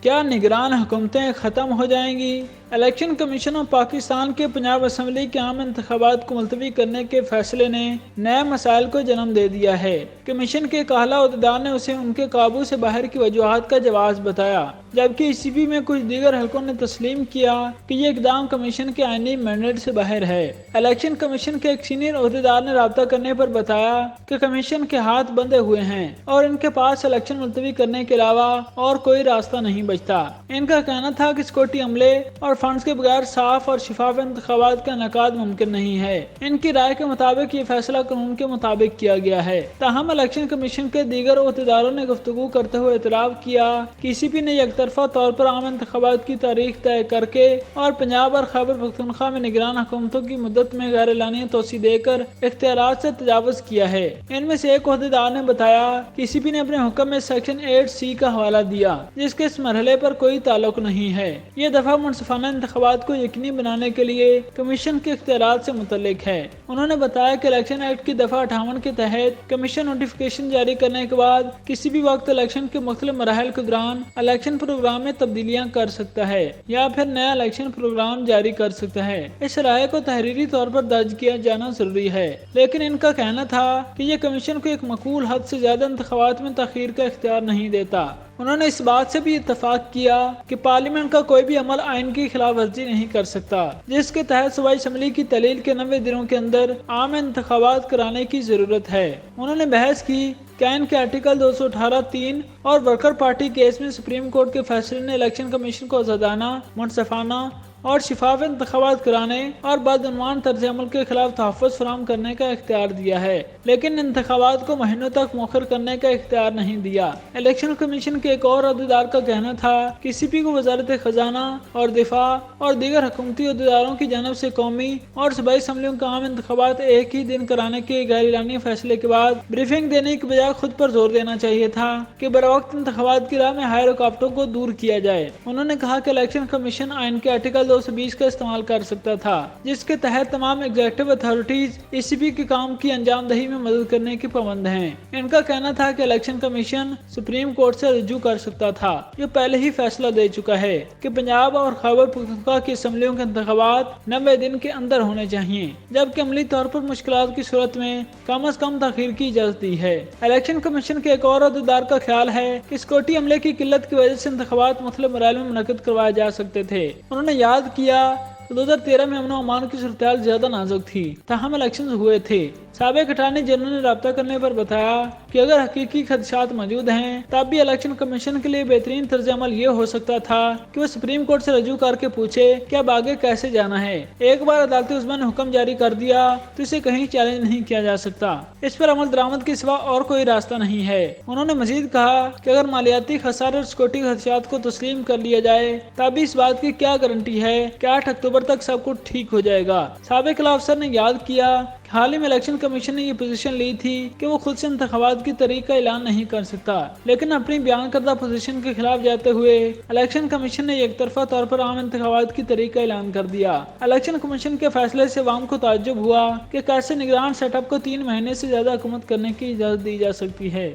کیا نگران حکومتیں ختم ہو جائیں گی؟ الیکشن کمیشن آف پاکستان کے پنجاب اسمبلی کے عام انتخابات کو ملتوی کرنے کے فیصلے نے نئے مسائل کو جنم دے دیا ہے۔ کمیشن کے ایک اعلیٰ عہدیدار نے اسے ان کے قابو سے باہر کی وجوہات کا جواز بتایا، جبکہ ECB میں کچھ دیگر حلقوں نے تسلیم کیا کہ یہ اقدام کمیشن کے آئینی مینڈیٹ سے باہر ہے۔ الیکشن کمیشن کے ایک سینئر عہدیدار نے رابطہ کرنے پر بتایا کہ کمیشن کے ہاتھ بندھے ہوئے ہیں اور ان کے پاس الیکشن ملتوی کرنے کے علاوہ اور کوئی راستہ نہیں بچتا۔ ان کا کہنا تھا کہ سیکورٹی عملے اور فنڈز کے بغیر صاف اور شفاف انتخابات کا انعقاد ممکن نہیں ہے۔ ان کی رائے کے مطابق یہ فیصلہ قانون کے مطابق کیا گیا ہے۔ تاہم الیکشن کمیشن کے دیگر عہدیداروں نے گفتگو کرتے ہوئے اعتراف کیا کہ ECB نے یک طرفہ طور پر عام انتخابات کی تاریخ طے کر کے اور پنجاب اور خیبر پختونخوا میں نگران حکومتوں کی مدت میں غیر اعلانیہ توسیع دے کر اختیارات سے تجاوز کیا ہے۔ ان میں سے ایک عہدیدار نے بتایا کہ ECB نے اپنے حکم میں سیکشن 8C کا حوالہ دیا، جس کے اس مرحلے پر کوئی تعلق نہیں ہے۔ یہ دفعہ منصفانہ انتخابات کو یقینی بنانے کے لیے کمیشن کے اختیارات سے متعلق ہے۔ انہوں نے بتایا کہ الیکشن ایکٹ کی دفعہ 58 کے تحت کمیشن نوٹیفیکیشن جاری کرنے کے بعد کسی بھی وقت الیکشن کے مختلف مراحل کے دوران الیکشن پروگرام میں تبدیلیاں کر سکتا ہے یا پھر نیا الیکشن پروگرام جاری کر سکتا ہے۔ اس رائے کو تحریری طور پر درج کیا جانا ضروری ہے، لیکن ان کا کہنا تھا کہ یہ کمیشن کو ایک معقول حد سے زیادہ انتخابات میں تاخیر کا اختیار نہیں دیتا۔ انہوں نے اس بات سے بھی اتفاق کیا کہ پارلیمنٹ کا کوئی بھی عمل آئین کی خلاف ورزی نہیں کر سکتا، جس کے تحت صوبائی اسمبلی کی تحلیل کے 90 دنوں کے اندر عام انتخابات کرانے کی ضرورت ہے۔ انہوں نے بحث کی کہ آئین کے آرٹیکل 218(3) اور ورکر پارٹی کیس میں سپریم کورٹ کے فیصلے نے الیکشن کمیشن کو آزادانہ، منصفانہ اور شفاف انتخابات کرانے اور بدعنوان طرز عمل کے خلاف تحفظ فراہم کرنے کا اختیار دیا ہے، لیکن انتخابات کو مہینوں تک مؤخر کرنے کا اختیار نہیں دیا۔ الیکشن کمیشن کے ایک اور عہدیدار کا کہنا تھا کہ ECB کو وزارت خزانہ اور دفاع اور دیگر حکومتی عہدیداروں کی جانب سے قومی اور صوبائی اسمبلیوں کا عام انتخابات ایک ہی دن کرانے کے غیر اعلانیہ فیصلے کے بعد بریفنگ دینے کی بجائے خود پر زور دینا چاہیے تھا کہ بروقت انتخابات کی راہ میں حائل رکاوٹوں کو دور کیا جائے۔ انہوں نے کہا کہ الیکشن کمیشن آئین کے آرٹیکل 220 کا استعمال کر سکتا تھا، جس کے تحت تمام ایگزیکٹو اتھارٹیز ECB کے کام کی انجام دہی میں مدد کرنے کی پابند ہیں۔ ان کا کہنا تھا کہ الیکشن کمیشن سپریم کورٹ سے رجوع کر سکتا تھا، جو پہلے ہی فیصلہ دے چکا ہے کہ پنجاب اور خیبر پختونخوا کی اسمبلیوں کے انتخابات 90 دن کے اندر ہونے چاہیے، جبکہ عملی طور پر مشکلات کی صورت میں کم از کم تاخیر کی اجازت دی ہے۔ الیکشن کمیشن کے ایک اور عہدیدار کا خیال ہے کہ سیکورٹی عملے کی قلت کی وجہ سے انتخابات مختلف مراحل میں منعقد کروائے جا سکتے تھے۔ انہوں نے یاد کیا 2013 میں امن و امان کی صورتحال زیادہ نازک تھی، تاہم الیکشنز ہوئے تھے۔ سابق اٹارنی جنرل نے رابطہ کرنے پر بتایا کہ اگر حقیقی خدشات موجود ہیں تب بھی الیکشن کمیشن کے لیے بہترین طرز عمل یہ ہو سکتا تھا کہ وہ سپریم کورٹ سے رجوع کر کے پوچھے کہ اب آگے کیسے جانا ہے۔ ایک بار عدالتی عظمیٰ نے حکم جاری کر دیا تو اسے کہیں چیلنج نہیں کیا جا سکتا، اس پر عمل درآمد کے سوا اور کوئی راستہ نہیں ہے۔ انہوں نے مزید کہا کہ اگر مالیاتی خسارے اور سیکورٹی خدشات کو تسلیم کر لیا جائے تب بھی اس بات کی کیا گارنٹی ہے کہ 8 اکتوبر تک سب کچھ ٹھیک ہو جائے گا۔ سابق اعلیٰ افسر نے یاد کیا کہ حال ہی میں الیکشن کمیشن نے یہ پوزیشن لی تھی کہ وہ خود سے انتخابات کی تاریخ کا اعلان نہیں کر سکتا، لیکن اپنی بیان کردہ پوزیشن کے خلاف جاتے ہوئے الیکشن کمیشن نے یک طرفہ طور پر عام انتخابات کی تاریخ کا اعلان کر دیا۔ الیکشن کمیشن کے فیصلے سے عوام کو تعجب ہوا کہ کیسے نگران سیٹ اپ کو 3 مہینے سے زیادہ حکومت کرنے کی اجازت دی جا سکتی ہے۔